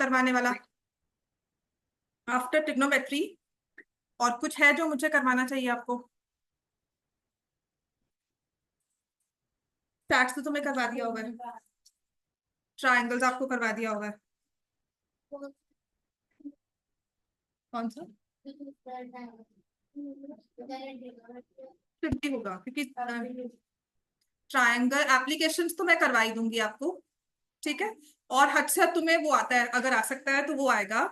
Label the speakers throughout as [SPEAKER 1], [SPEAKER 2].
[SPEAKER 1] करवाने वाला after trigonometry? और कुछ है जो मुझे करवाना चाहिए आपको? स्टैट्स तो तुम्हें करवा दिया होगा, ट्रायंगल्स आपको करवा दिया होगा। कौन सा 50 होगा? क्योंकि ट्रायंगल एप्लीकेशंस तो मैं करवाई दूंगी आपको, ठीक है। और हद से हद तुम्हें वो आता है, अगर आ सकता है तो वो आएगा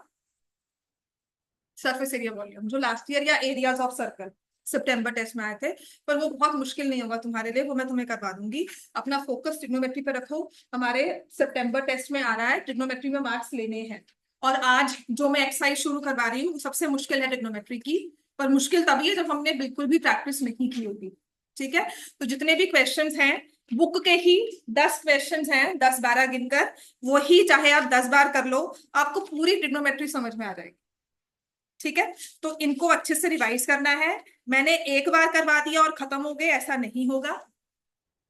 [SPEAKER 1] सरफेस एरिया वॉल्यूम, जो लास्ट ईयर या एरियाज ऑफ सर्कल सितंबर टेस्ट में आए थे। पर वो बहुत मुश्किल नहीं होगा तुम्हारे लिए, वो मैं तुम्हें करवा दूंगी। अपना फोकस ट्रिग्नोमेट्री पे रखो। हमारे सितंबर टेस्ट में आ रहा है, ट्रिग्नोमेट्री में मार्क्स लेने हैं। और आज जो मैं एक्सरसाइज शुरू करवा रही हूँ वो सबसे मुश्किल है ट्रिग्नोमेट्री की। पर मुश्किल तभी है जब हमने बिल्कुल भी प्रैक्टिस नहीं की होगी, ठीक है। तो जितने भी क्वेश्चंस हैं बुक के ही 10 क्वेश्चंस हैं, 10-12 गिनकर, वही चाहे आप 10 बार कर लो, आपको पूरी ट्रिग्नोमेट्री समझ में आ जाएगी, ठीक है। तो इनको अच्छे से रिवाइज करना है। मैंने एक बार करवा दिया और खत्म हो गए, ऐसा नहीं होगा,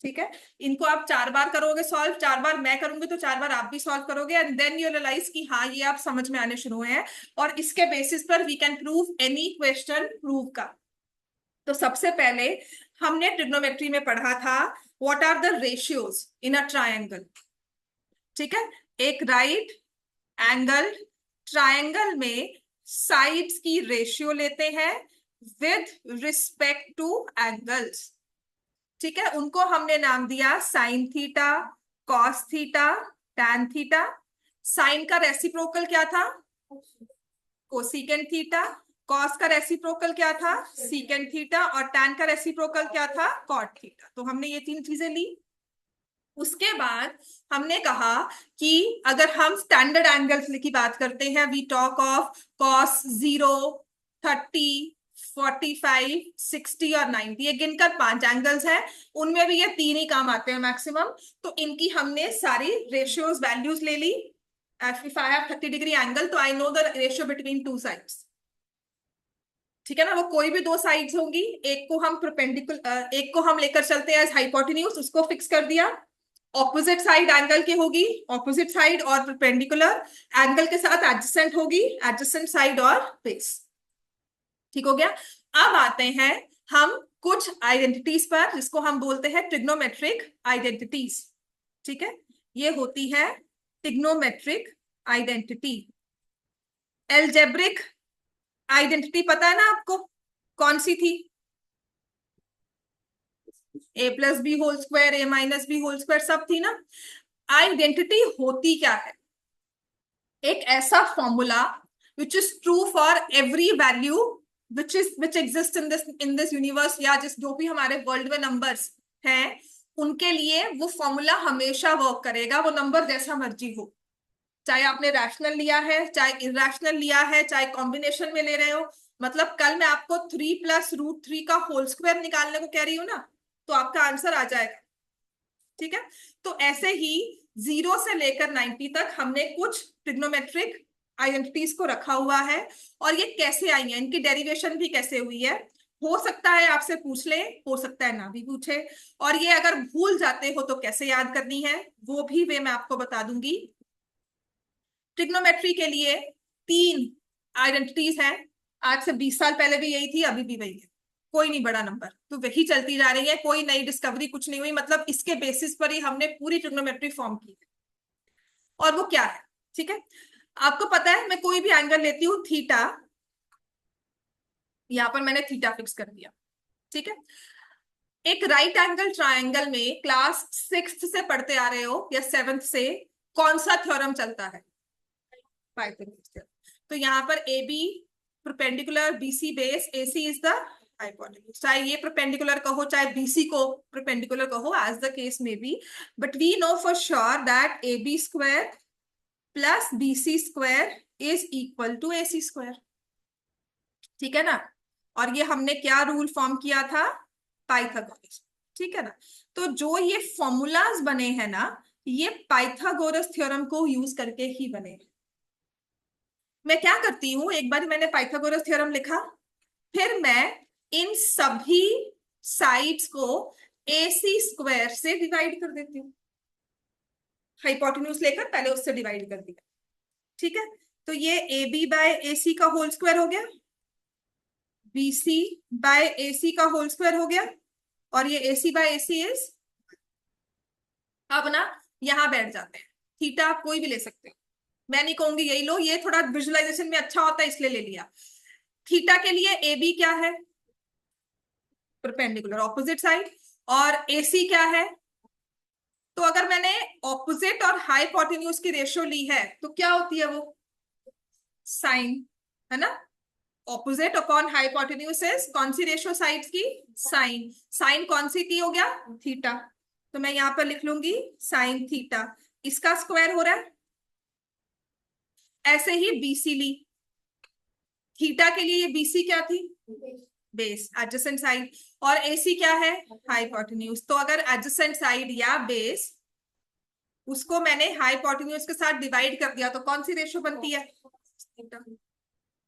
[SPEAKER 1] ठीक है। इनको आप 4 बार करोगे सॉल्व, 4 बार मैं करूंगी तो 4 बार आप भी सॉल्व करोगे, एंड देन यू रियलाइज कि हाँ ये आप समझ में आने शुरू हुए हैं। और इसके बेसिस पर we can prove any question prove का। तो सबसे पहले हमने ट्रिग्नोमेट्री में पढ़ा था what are the ratios in a triangle, ठीक है। एक राइट एंगल ट्रायंगल में साइड्स की रेशियो लेते हैं विद रिस्पेक्ट टू एंगल्स, ठीक है। उनको हमने नाम दिया sine theta, cos theta, tan theta. Sine का रेसिप्रोकल क्या था? Cosecant theta. कॉस का रेसिप्रोकल क्या था? Secant theta. और टैन का रेसिप्रोकल क्या था? Cot theta. तो हमने ये 3 चीजें ली। उसके बाद हमने कहा कि अगर हम स्टैंडर्ड एंगल्स की बात करते हैं, वी टॉक ऑफ कॉस 0, 30, 45, 60 और 90। ये गिनकर 5 एंगल्स हैं, उनमें भी ये 3 ही काम आते हैं मैक्सिमम। तो इनकी हमने सारी रेशियोज वैल्यूज ले ली। If I have 30 degree angle तो I know the ratio between 2 sides, ठीक है ना। वो कोई भी 2 साइड्स होंगी, एक को हम परपेंडिकुलर, एक को हम लेकर चलते हैं एज हाइपोटेन्यूज, उसको फिक्स कर दिया। ऑपोजिट साइड एंगल की होगी ऑपोजिट साइड, और परपेंडिकुलर एंगल के साथ एडजेसेंट होगी एडजेसेंट साइड और बेस, ठीक हो गया। अब आते हैं हम कुछ आइडेंटिटीज पर, जिसको हम बोलते हैं ट्रिग्नोमेट्रिक आइडेंटिटीज, ठीक है। ये होती है ट्रिग्नोमेट्रिक आइडेंटिटी। एल्जेब्रिक आइडेंटिटी पता है ना आपको, कौन सी थी? ए plus b whole square, A minus B whole square, सब थी ना। आइडेंटिटी होती क्या है? एक ऐसा formula which is true for every value which exist in this universe, या जिस जो भी हमारे वर्ल्ड में नंबर्स हैं उनके लिए वो फॉर्मूला हमेशा वर्क करेगा, वो नंबर जैसा मर्जी हो। चाहे आपने रैशनल लिया है, चाहे इरेशनल लिया है, चाहे कॉम्बिनेशन में ले रहे हो। मतलब कल मैं आपको 3 + √3 का होल स्क्वायर निकालने को कह रही हूँ ना, तो आपका आंसर आ जाएगा, ठीक है। तो ऐसे ही 0 से लेकर 90 तक हमने कुछ ट्रिग्नोमेट्रिक आइडेंटिटीज को रखा हुआ है। और ये कैसे आई है, इनकी डेरिवेशन भी कैसे हुई है, हो सकता है आपसे पूछ ले, हो सकता है ना भी पूछे। और ये अगर भूल जाते हो तो कैसे याद करनी है, वो भी वे मैं आपको बता दूंगी। ट्रिग्नोमेट्री के लिए 3 आइडेंटिटीज हैं। आज से 20 साल पहले भी यही थी, अभी भी वही है, कोई नहीं बड़ा नंबर, तो वही चलती जा रही है, कोई नई डिस्कवरी कुछ नहीं हुई। मतलब इसके बेसिस पर ही हमने पूरी ट्रिग्नोमेट्री फॉर्म की है। और वो क्या है, ठीक है। आपको पता है मैं कोई भी एंगल लेती हूँ थीटा, यहां पर मैंने थीटा फिक्स कर दिया, ठीक है। एक राइट एंगल ट्रायंगल में क्लास 6th से पढ़ते आ रहे हो या 7th से, कौन सा थ्योरम चलता है? Pythagoras theorem. तो यहाँ पर A B perpendicular, BC base, AC is the hypotenuse. चाहे ये परपेंडिकुलर कहो चाहे बीसी को परपेंडिकुलर कहो, as the case may be, but we know for sure that A B square plus BC square is equal to AC square, ठीक है ना। और ये हमने क्या रूल फॉर्म किया था? पाइथागोरस, ठीक है ना। तो जो ये फॉर्मूलाज बने हैं ना, ये पाइथागोरस थ्योरम को यूज करके ही बने हैं। मैं क्या करती हूं, एक बार मैंने पाइथागोरस थ्योरम लिखा, फिर मैं इन सभी साइड्स को एसी स्क्वायर से डिवाइड कर देती हूँ। हाइपोटेन्यूज लेकर पहले उससे डिवाइड कर दिया, ठीक है, तो ये ए बी बाय ए सी का होल स्क्वायर हो गया, बी सी बाय ए सी का होल स्क्वायर हो गया, और ये ए सी बाय ए सी इज, अब ना यहां बैठ जाते हैं, थीटा आप कोई भी ले सकते हो, मैं नहीं कहूंगी यही लो, ये थोड़ा विजुअलाइजेशन में अच्छा होता है इसलिए ले लिया। थीटा के लिए ए बी क्या है, परपेंडिकुलर ऑपोजिट साइड, और ए सी क्या है, तो अगर मैंने ऑपोजिट और हाइपोटेन्यूज की रेशियो ली है तो क्या होती है वो, साइन, है ना, ऑपोजिट अपॉन हाइपोटेन्यूज इज कौन सी रेशियो साइड्स की, साइन, साइन कौन सी की हो गया, थीटा, तो मैं यहां पर लिख लूंगी साइन थीटा, इसका स्क्वायर हो रहा है। ऐसे ही बीसी ली, थीटा के लिए ये बीसी क्या थी, बेस, एडजेसेंट साइड, और एसी क्या है, हाइपोटेन्यूज, तो अगर एडजेसेंट साइड या बेस उसको मैंने हाइपोटेन्यूज के साथ डिवाइड कर दिया तो कौन सी रेशियो बनती है,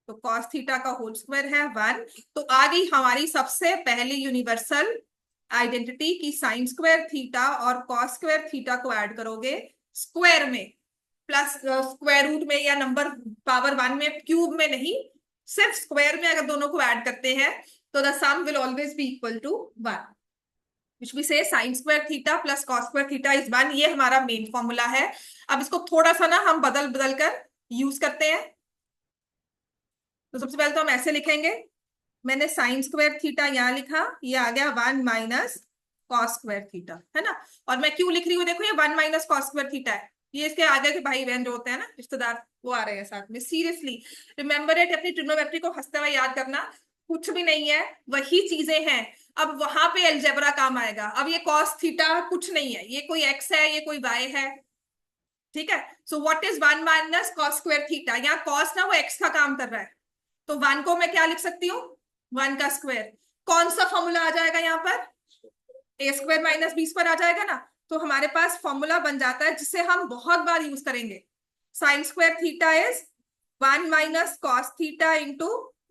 [SPEAKER 1] तो कॉस थीटा का होल स्क्वायर है 1, तो आ गई हमारी सबसे पहली यूनिवर्सल आइडेंटिटी की साइन स्क्वायर थीटा और कॉस स्क्वायर थीटा को ऐड करोगे स्क्वायर में, प्लस स्क्वायर रूट में या नंबर पावर 1 में, क्यूब में नहीं, सिर्फ स्क्वायर में अगर दोनों को ऐड करते हैं तो the sum will always be equal to 1, which we say sine square theta plus cos square theta is 1, ये हमारा मेन फॉर्मूला है। अब इसको थोड़ा सा ना हम बदल बदल कर यूज करते हैं, तो सबसे पहले तो हम ऐसे लिखेंगे, मैंने साइन स्क्वायर थीटा यहां लिखा, ये आ गया 1 माइनस कॉस स्क्वायर थीटा, है ना, और मैं क्यों लिख रही हूँ, देखो ये 1 माइनस कॉस स्क्वायर थीटा है, ये इसके आगे के भाई बहन जो होते हैं ना रिश्तेदार वो आ रहे हैं साथ में, सीरियसली रिमेंबर इट, अपनी ट्रिग्नोमेट्री को हंसते हुए याद करना, कुछ भी नहीं है, वही चीजें हैं, अब वहां पे अलजेब्रा काम आएगा, अब ये कॉस थीटा कुछ नहीं है, ये कोई एक्स है, ये कोई वाई है, ठीक है, सो what is 1 minus cos square theta, यहाँ कॉस ना वो एक्स का काम कर रहा है, तो 1 को मैं क्या लिख सकती हूँ, 1 का स्क्वायर, कौन सा फॉर्मूला आ जाएगा यहाँ पर, ए स्क्वायर माइनस बी स्क्वायर आ जाएगा ना, तो हमारे पास फॉर्मूला बन जाता है जिसे हम बहुत बार यूज करेंगे, sine square theta is 1 minus cos theta into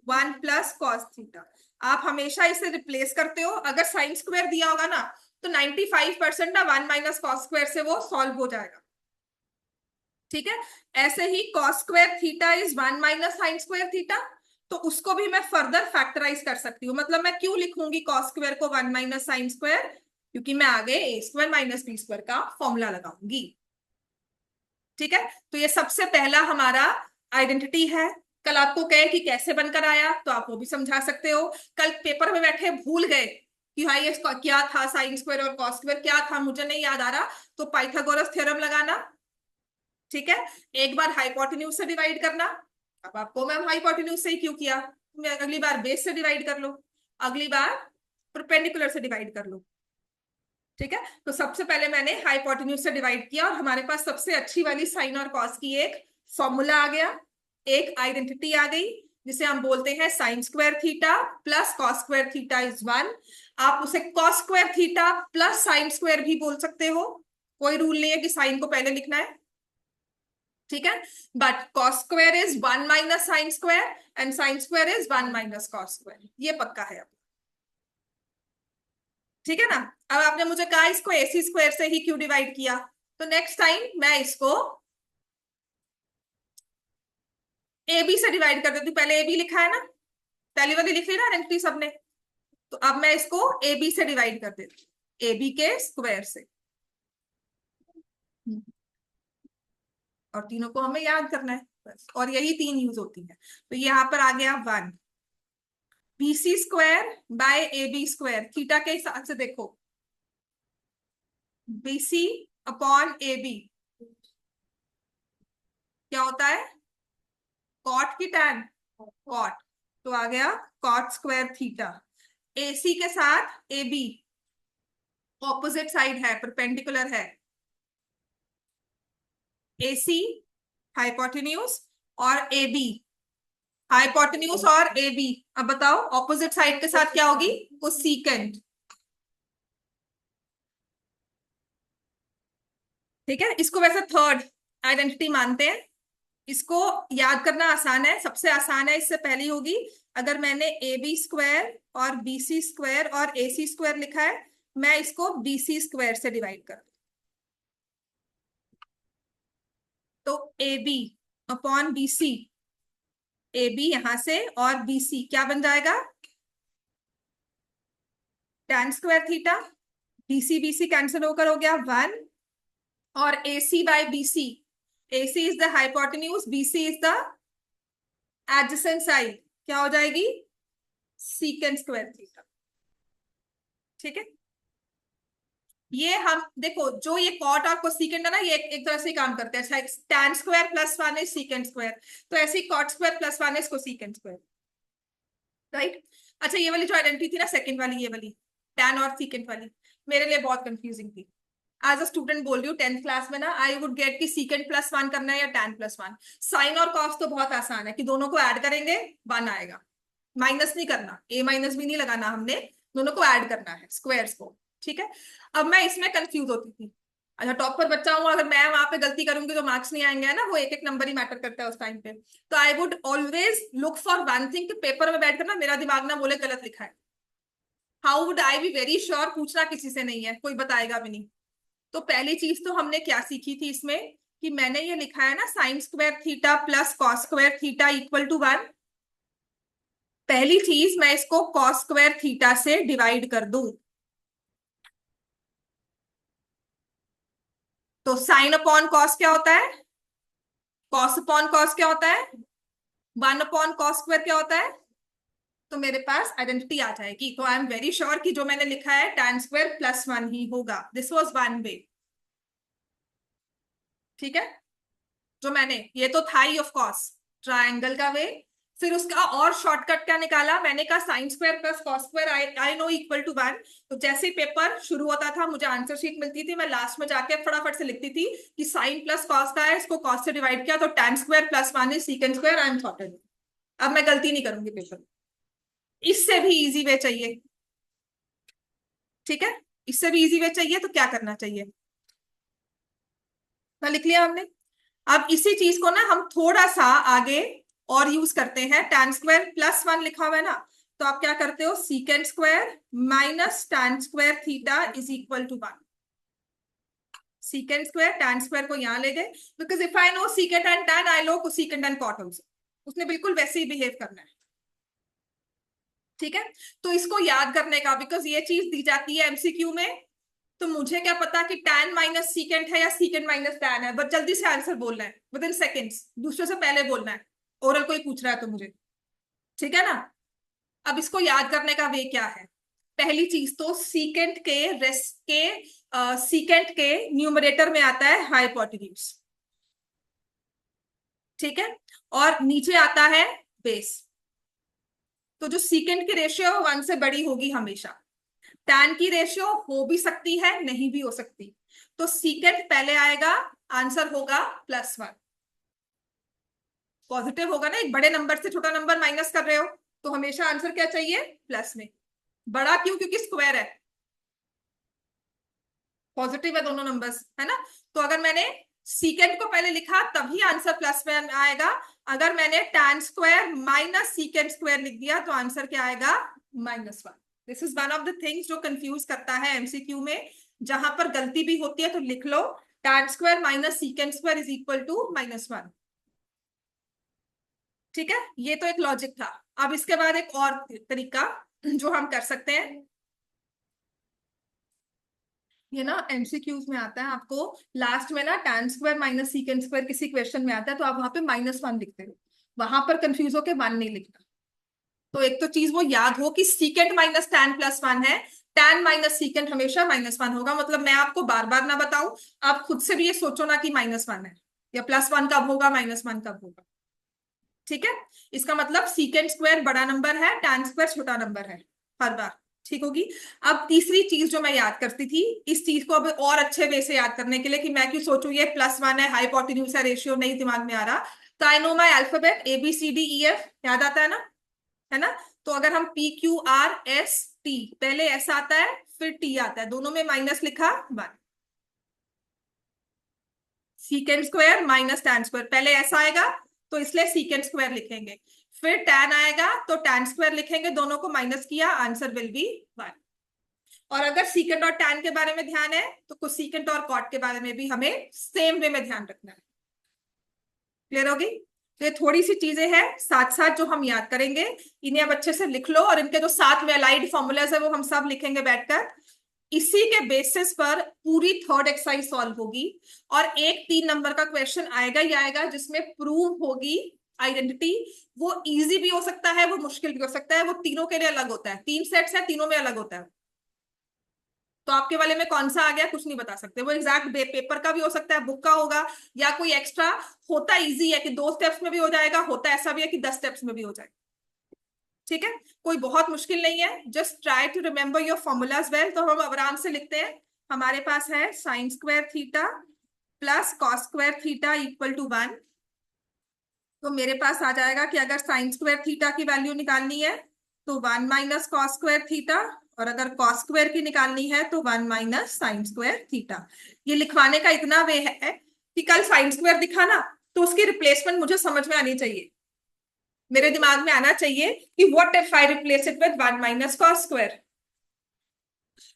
[SPEAKER 1] 1 plus cos theta, आप हमेशा इसे रिप्लेस करते हो, अगर साइन स्क्वायर दिया होगा ना तो 95% ना 1 माइनस कॉस स्क्वायर से वो सॉल्व हो जाएगा, ठीक है, ऐसे ही cos square theta is 1 minus sine square theta, तो उसको भी मैं फर्दर फैक्टराइज कर सकती हूँ, मतलब मैं क्यों लिखूंगी कॉस स्क्वायर को 1 माइनस साइन स्क्वायर, क्योंकि मैं आगे ए स्क्वायर माइनस बी स्क्वायर का फॉर्मूला लगाऊंगी, ठीक है, तो ये सबसे पहला हमारा आइडेंटिटी है। कल आपको कहे कि कैसे बनकर आया तो आप वो भी समझा सकते हो, कल पेपर में बैठे भूल गए कि भाई ये क्या था, साइन स्क्वायर और कॉस स्क्वायर क्या था, मुझे नहीं याद आ रहा, तो पाइथागोरस थ्योरम लगाना, ठीक है, एक बार हाइपोटेन्यूज से डिवाइड करना, अब आपको मैं हाइपोटेन्यूज से ही क्यों किया, मैं अगली बार बेस से डिवाइड कर लो, अगली बार परपेंडिकुलर से डिवाइड कर लो, ठीक है, तो सबसे पहले मैंने हाइपोटेन्यूज से डिवाइड किया और हमारे पास सबसे अच्छी वाली साइन और कॉस की एक फॉर्मूला आ गया, एक आइडेंटिटी आ गई जिसे हम बोलते हैं sine square theta plus cos square theta is 1, आप उसे cos square theta plus sine square भी बोल सकते हो, कोई रूल नहीं है कि साइन को पहले लिखना है, ठीक है, but cos square is 1 minus sine square and sine square is 1 minus cos square, ये पक्का है अब, ठीक है ना। अब आपने मुझे कहा इसको एसी स्क्वायर से ही क्यों डिवाइड किया, तो नेक्स्ट टाइम मैं इसको ए बी से डिवाइड कर देती हूँ, पहले ए बी लिखा है ना, पहली वाली लिख ली ना आइडेंटिटी सबने, तो अब मैं इसको ए बी से डिवाइड कर देती हूँ, ए बी के स्क्वायर से, और तीनों को हमें याद करना है बस, और यही 3 यूज होती है, तो यहाँ पर आ गया 1 BC square by A B square, theta के हिसाब से देखो, बीसी अपॉन ए बी क्या होता है, कॉट की टैन, कॉट, तो आ गया कॉट स्क्वायर थीटा, एसी के साथ ए बी ऑपोजिट साइड है, परपेंडिकुलर है, एसी हाइपोटेन्यूज और ए बी हाइपोटेन्यूज और ए बी, अब बताओ ऑपोजिट साइड के साथ क्या होगी, वो सीकेंट, ठीक है, इसको वैसे थर्ड आइडेंटिटी मानते हैं, इसको याद करना आसान है, सबसे आसान है, इससे पहली होगी, अगर मैंने ए बी स्क्वायर और बी सी स्क्वायर और ए सी स्क्वायर लिखा है, मैं इसको बी सी स्क्वायर से डिवाइड कर, तो A B upon BC, AB यहां से और BC क्या बन जाएगा, tan square theta, BC BC cancel होकर हो गया 1, और AC by BC, AC is the hypotenuse, BC is the adjacent side, क्या हो जाएगी, सीकेंट स्क्वायर थीटा। ठीक है, ये हम देखो जो ये कॉट और कोसेकेंट है ना, ये एक तरह से काम करते हैं, tan square plus 1 is secant square, तो ऐसे ही cot square plus 1 is cosecant square, right. अच्छा ये वाली जो आइडेंटिटी थी ना सेकंड वाली, ये वाली tan और सीकेंट वाली, मेरे लिए बहुत कंफ्यूजिंग थी। एज अ स्टूडेंट बोल रही हूँ, 10th क्लास में ना आई वुड गेट कि सीकेंट प्लस 1 करना है या tan प्लस 1। साइन और कॉस तो बहुत आसान है कि दोनों को ऐड करेंगे 1 आएगा, माइनस नहीं करना, a माइनस भी नहीं लगाना, हमने दोनों को ऐड करना है स्क्वायर्स को। ठीक है, अब मैं इसमें कंफ्यूज होती थी। अच्छा टॉप पर बच्चा हूँ, अगर मैं वहां पे गलती करूंगी तो मार्क्स नहीं आएंगे, है ना, वो एक एक नंबर ही मैटर करता है उस टाइम पे। तो I would always look for one thing कि पेपर में बैठ कर ना मेरा दिमाग ना बोले गलत लिखा है। How would I be very sure, पूछना किसी से नहीं है, कोई बताएगा भी नहीं। तो पहली चीज तो हमने क्या सीखी थी इसमें, कि मैंने ये लिखा है ना sine square theta plus cos square theta equal to 1। पहली चीज मैं इसको कॉस स्क्वायर थीटा से डिवाइड कर दूं, तो साइन अपॉन कॉस क्या होता है, कॉस अपॉन कॉस क्या होता है, 1 अपॉन कॉस स्क्वायर क्या होता है। तो मेरे पास आइडेंटिटी आ जाएगी, तो आई एम वेरी श्योर कि जो मैंने लिखा है tan स्क्वायर प्लस 1 ही होगा, दिस वाज वन वे। ठीक है, जो मैंने, ये तो था ही ऑफ कोर्स ट्रायंगल का वे। फिर उसका और शॉर्टकट क्या निकाला, मैंने कहा sine square plus cos square I know equal to 1। तो जैसे ही पेपर शुरू होता था, मुझे आंसर शीट मिलती थी, मैं लास्ट में जाके फटाफट से लिखती थी कि साइन प्लस कॉस का है, इसको कॉस से डिवाइड किया तो tan square plus 1 is secant square, I am sorted. अब मैं गलती नहीं करूंगी पेपर में। इससे भी इजी वे चाहिए, ठीक है, इससे भी इजी वे चाहिए तो क्या करना चाहिए, तो लिख लिया हमने। अब इसी चीज को ना हम थोड़ा सा आगे और यूज करते हैं, tan स्क्वायर प्लस 1 लिखा हुआ है ना, तो आप क्या करते हो, secant square minus tan square theta is equal to 1। Secant square tan square को यहां ले गए, because if I know secant and tan I know secant and cot also, उसने बिल्कुल वैसे ही बिहेव करना है। ठीक है, तो इसको याद करने का, बिकॉज ये चीज दी जाती है एमसीक्यू में, तो मुझे क्या पता कि tan माइनस सीकेंट है या सीकेंट माइनस tan है, बट जल्दी से आंसर बोलना है विद इन सेकेंड्स, दूसरे से पहले बोलना है, ओरल कोई पूछ रहा है तो मुझे। ठीक है ना, अब इसको याद करने का वे क्या है, पहली चीज तो सीकेंट के रेस्ट के सीकेंट के न्यूमरेटर में आता है हाइपोटेन्यूज, ठीक है, और नीचे आता है बेस। तो जो सीकेंट की रेशियो है 1 से बड़ी होगी हमेशा, tan की रेशियो हो भी सकती है नहीं भी हो सकती, तो सीकेंट पहले आएगा, आंसर होगा +1। पॉजिटिव होगा ना, एक बड़े नंबर से छोटा नंबर माइनस कर रहे हो, तो हमेशा आंसर क्या चाहिए, प्लस में। बड़ा क्यों, क्योंकि स्क्वायर है, पॉजिटिव है दोनों नंबर्स, है ना। तो अगर मैंने सीकेंट को पहले लिखा तभी आंसर प्लस में आएगा, अगर मैंने tan square minus secant square लिख दिया तो आंसर क्या आएगा, -1। This is one of the things जो कंफ्यूज करता है एमसीक्यू में, जहां पर गलती भी होती है तो लिख लो tan square minus secant square is equal to -1। ठीक है, ये तो एक लॉजिक था। अब इसके बाद एक और तरीका जो हम कर सकते हैं, ये ना एमसीक्यूज में आता है, आपको लास्ट में ना tan square minus secant square किसी क्वेश्चन में आता है, तो आप वहां पे -1 लिखते हो, वहां पर कंफ्यूज होके 1 नहीं लिखना। तो एक तो चीज वो याद हो कि सीकेंट माइनस tan प्लस 1 है, tan माइनस सीकेंट हमेशा -1 होगा, मतलब मैं आपको बार बार ना बताऊं, आप खुद से भी ये सोचो ना कि -1 है, या +1 कब होगा, -1 कब होगा। ठीक है, इसका मतलब सीकेंट स्क्वायर बड़ा नंबर है, tan स्क्वायर छोटा नंबर है, हर बार ठीक होगी। अब तीसरी चीज जो मैं याद करती थी, इस चीज को अब और अच्छे वे से याद करने के लिए, कि मैं क्यों सोचूं ये +1 है, हाइपोटेन्यूज है, रेशियो नहीं दिमाग में आ रहा, तो I know my alphabet ABCDEF, याद आता है ना, है ना। तो अगर हम PQRST, पहले S आता है फिर T आता है, दोनों में माइनस लिखा 1, secant square minus tan square, पहले S आएगा तो इसलिए सीकेंट स्क्वायर लिखेंगे, फिर tan आएगा तो tan स्क्वायर लिखेंगे, दोनों को माइनस किया, आंसर विल बी 1। और अगर सीकेंट और tan के बारे में ध्यान है तो कुछ सीकेंट और कॉट के बारे में भी हमें सेम वे में ध्यान रखना है, क्लियर होगी? तो ये थोड़ी सी चीजें हैं साथ साथ जो हम याद करेंगे, इन्हें अब अच्छे से लिख लो, और इनके जो साथ में अलाइड फॉर्मूलाज है वो हम सब लिखेंगे बैठकर। इसी के बेसिस पर पूरी थर्ड एक्सरसाइज सॉल्व होगी, और एक 3 नंबर का क्वेश्चन आएगा ही आएगा जिसमें प्रूव होगी आइडेंटिटी। वो इजी भी हो सकता है, वो मुश्किल भी हो सकता है, वो तीनों के लिए अलग होता है। 3 सेट्स है, तीनों में अलग होता है। तो आपके वाले में कौन सा आ गया कुछ नहीं बता सकते, वो एग्जैक्ट पेपर का भी हो सकता है, बुक का होगा, या कोई एक्स्ट्रा होता इजी है कि 2 स्टेप्स में भी हो जाएगा, होता ऐसा भी है कि 10 स्टेप्स में भी हो जाएगा। ठीक है, कोई बहुत मुश्किल नहीं है, just try to remember your formulas well. तो हम आराम से लिखते हैं, हमारे पास है sine square theta plus cos square theta equal to 1। तो मेरे पास आ जाएगा कि अगर साइन स्क्वायर थीटा की वैल्यू निकालनी है तो 1 माइनस कॉस स्क्वायर थीटा, और अगर कॉस स्क्वायर की निकालनी है तो 1 माइनस साइन स्क्वायर थीटा। ये लिखवाने का इतना वे है कि कल साइन स्क्वायर दिखा ना, तो उसकी रिप्लेसमेंट मुझे समझ में आनी चाहिए, मेरे दिमाग में आना चाहिए कि what if I replace it with 1 minus cos square,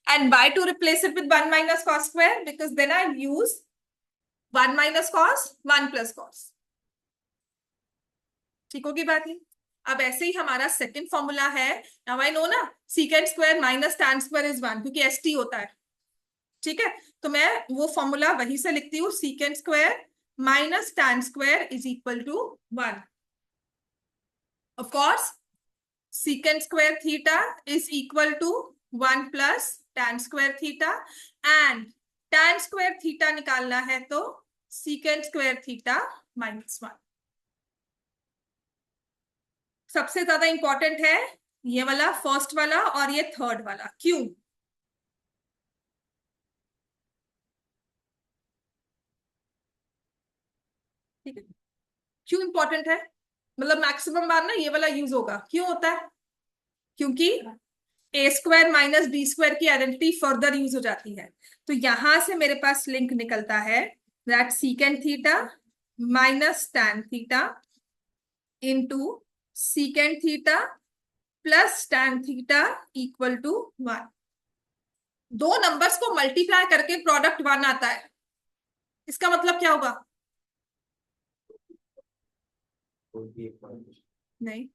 [SPEAKER 1] and why to replace it with 1 minus cos square? Because then I'll use 1 minus cos 1 plus cos। ठीक होगी बात ये? अब ऐसे ही हमारा सेकंड फॉर्मूला है, नाउ आई नो ना, secant square minus tan square is 1, क्योंकि एसटी होता है। ठीक है, तो मैं वो फॉर्मूला वहीं से लिखती हूँ, secant square minus tan square is equal to 1। Of course secant square theta is equal to 1 plus tan square theta, and tan square theta निकालना है तो secant square theta minus 1। सबसे ज्यादा इंपॉर्टेंट है ये वाला फर्स्ट वाला और ये थर्ड वाला। क्यों? ठीक है, क्यों इंपॉर्टेंट है? मतलब मैक्सिमम बार ना ये वाला यूज होगा। क्यों होता है? क्योंकि ए स्क्वायर माइनस बी स्क्वायर की आइडेंटिटी फर्दर यूज हो जाती है। तो यहां से मेरे पास लिंक निकलता है that secant theta minus tan theta into secant theta plus tan theta equal to 1। दो नंबर्स को मल्टीप्लाई करके प्रोडक्ट 1 आता है, इसका मतलब क्या होगा? नहीं,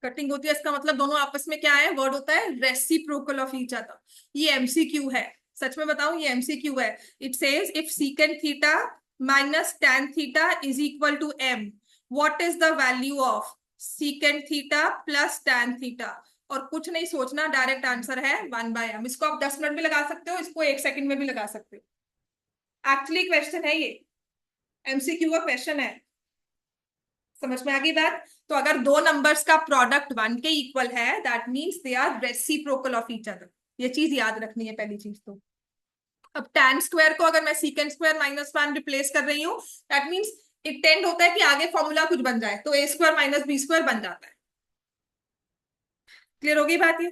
[SPEAKER 1] कटिंग होती है, इसका मतलब दोनों आपस में क्या है, वर्ड होता है रेसिप्रोकल ऑफ ईच अदर। ये एमसीक्यू है, सच में बताऊं ये एमसीक्यू है। It says if secant theta minus tan theta is equal to M, what is the value of secant theta plus tan theta? और कुछ नहीं सोचना, डायरेक्ट आंसर है 1/m। इसको आप 10 मिनट भी लगा सकते हो, इसको 1 सेकंड में भी लगा सकते हो। एक्चुअली क्वेश्चन है ये, एमसीक्यू का क्वेश्चन है। समझ में आ गई बात? तो अगर दो नंबर्स का प्रोडक्ट 1 के इक्वल है, that means they are reciprocal of each other. ये चीज याद रखनी है पहली चीज तो। अब tan स्क्वायर को अगर मैं सीकेंट स्क्वायर माइनस 1 रिप्लेस कर रही हूँ, दैट मींस इट टेंड होता है कि आगे फॉर्मूला कुछ बन जाए, तो ए स्क्वायर माइनस बी स्क्वायर बन जाता है। क्लियर होगी बात ये?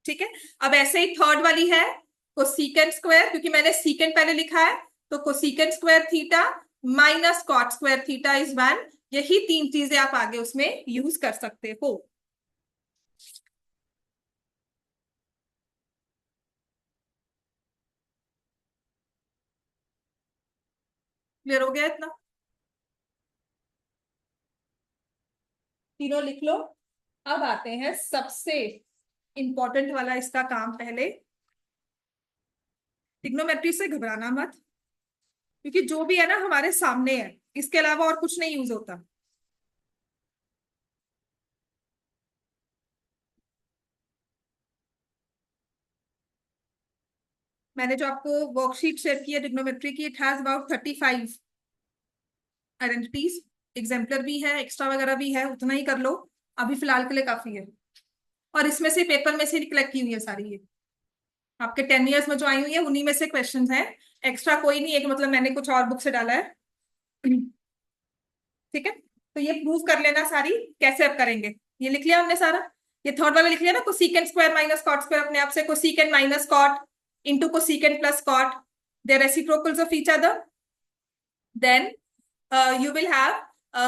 [SPEAKER 1] ठीक है, अब ऐसे ही थर्ड वाली है कोसीकेंट स्क्वायर, क्योंकि मैंने सीकेंट पहले लिखा है, तो cosecant square theta minus cot square theta is 1। यही 3 चीजें आप आगे उसमें यूज कर सकते हो। क्लियर हो गया इतना? तीनों लिख लो। अब आते हैं सबसे इंपॉर्टेंट वाला इसका काम। पहले ट्रिग्नोमेट्री से घबराना मत, क्योंकि जो भी है ना हमारे सामने है, इसके अलावा और कुछ नहीं यूज होता। मैंने जो आपको वर्कशीट शेयर की है ट्रिग्नोमेट्री की, it has about 35 identities. Exemplar भी है, एक्स्ट्रा वगैरह भी है, उतना ही कर लो, अभी फिलहाल के लिए काफी है। और इसमें से पेपर में से कलेक्ट की हुई है सारी, ये आपके 10 years में जो आई हुई है उन्हीं में से क्वेश्चन है, एक्स्ट्रा कोई नहीं है कि मतलब मैंने कुछ और बुक से डाला है। ठीक है, तो ये प्रूव कर लेना सारी। कैसे अब करेंगे? ये लिख लिया हमने सारा, ये थर्ड वाला लिख लिया ना, cosecant square minus cot square अपने आप से cosecant minus cot into cosecant plus cot, they are reciprocals of each other. Then you will have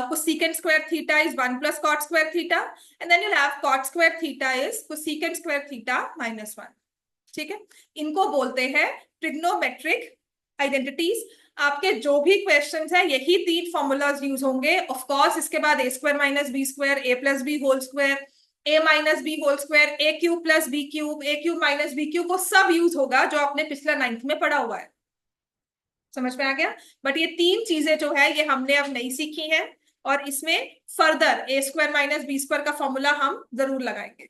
[SPEAKER 1] cosecant square theta is 1 plus cot square theta, and then you'll have cot square theta is cosecant square theta minus 1। ठीक है, इनको बोलते हैं trigonometric identities. आपके जो भी questions है यही तीन फॉर्मूलाज यूज होंगे। ऑफ कोर्स इसके बाद ए square minus B square, A plus b whole square, A minus B whole square, A cube plus B cube, A cube minus B cube, वो सब यूज होगा जो आपने पिछला 9th में पढ़ा हुआ है। समझ में आ गया? बट ये तीन चीजें जो है ये हमने अब नहीं सीखी हैं, और इसमें फर्दर ए स्क्वायर माइनस बी स्क्वायर का फॉर्मूला हम जरूर लगाएंगे।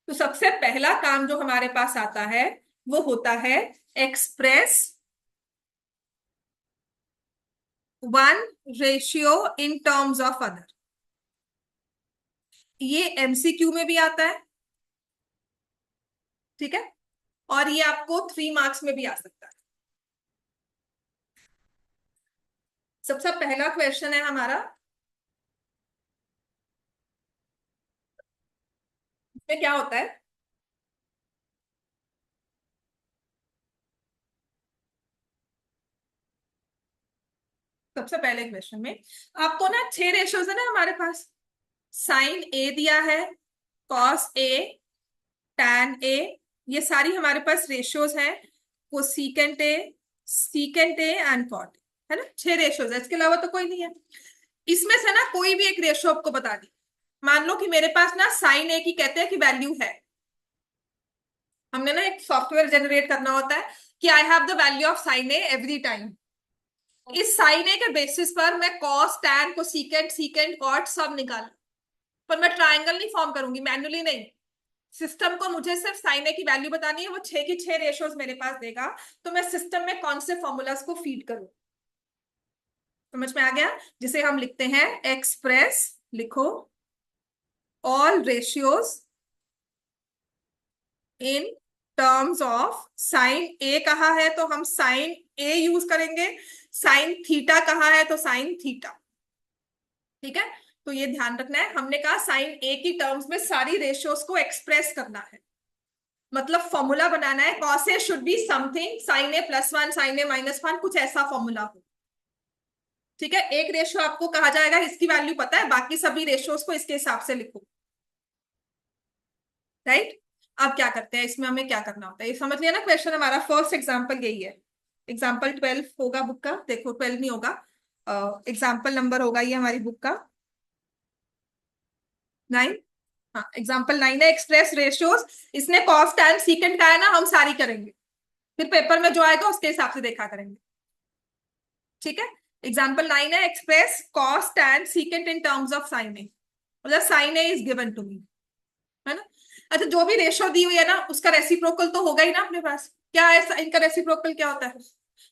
[SPEAKER 1] तो सबसे पहला काम जो हमारे पास आता है वो होता है express one ratio in terms of other. ये एमसीक्यू में भी आता है, ठीक है, और ये आपको 3 मार्क्स में भी आ सकता है। सबसे पहला क्वेश्चन है हमारा, इसमें क्या होता है? सबसे पहले क्वेश्चन में आपको ना 6 रेशियोज है ना हमारे पास। साइन ए दिया है, कॉस ए, टैन ए, ये सारी हमारे पास रेशियोज हैं। Cosecant A, secant A and cot, है ना? 6 रेशियोज है, इसके अलावा तो कोई नहीं है। इसमें से ना कोई भी एक रेशियो आपको बता दी। मान लो कि मेरे पास ना साइन ए की कहते हैं कि वैल्यू है। हमने ना एक सॉफ्टवेयर जनरेट करना होता है कि I have the value of sine A every time. इस साइन ए के बेसिस पर मैं cos, tan, cosecant, secant, cot सब निकाल, पर मैं ट्रायंगल नहीं फॉर्म करूंगी, मैन्युअली नहीं। सिस्टम को मुझे सिर्फ साइन ए की वैल्यू बतानी है, वो 6 की 6 रेशियोज मेरे पास देगा, तो मैं सिस्टम में कौन से फॉर्मूलाज को फीड करूं। समझ में आ गया? जिसे हम लिखते हैं एक्सप्रेस, लिखो, all ratios in terms of sine A. कहा है तो हम साइन ए यूज करेंगे, साइन थीटा कहा है तो साइन थीटा। ठीक है, तो ये ध्यान रखना है। हमने कहा साइन ए की टर्म्स में सारी रेशियोज को एक्सप्रेस करना है, मतलब फॉर्मूला बनाना है। Cos A should be something sine A plus one, sine A minus one, कुछ ऐसा फॉर्मूला हो। ठीक है, एक रेशियो आपको कहा जाएगा, इसकी वैल्यू पता है, बाकी सभी रेशियोज को इसके हिसाब से लिखो। राइट, अब क्या करते हैं, इसमें हमें क्या करना होता है ये समझ लिया ना। क्वेश्चन हमारा फर्स्ट एग्जाम्पल यही है। एग्जाम्पल 12 होगा बुक का, देखो 12 नहीं होगा, एग्जाम्पल नंबर होगा ये हमारी बुक का 9। हाँ, एग्जाम्पल 9 है, एक्सप्रेस रेशियोज। इसने कॉस, टैन, सीकेंट का है ना, हम सारी करेंगे, फिर पेपर में जो आएगा उसके हिसाब से देखा करेंगे। ठीक है, एग्जाम्पल 9 है, express cos, tan, secant in terms of sine A, मतलब sine A is given to me, है ना? अच्छा, जो भी रेशियो दी हुई है ना उसका रेसिप्रोकल तो होगा ही ना अपने पास। क्या है इनका रेसिप्रोकल, क्या होता है?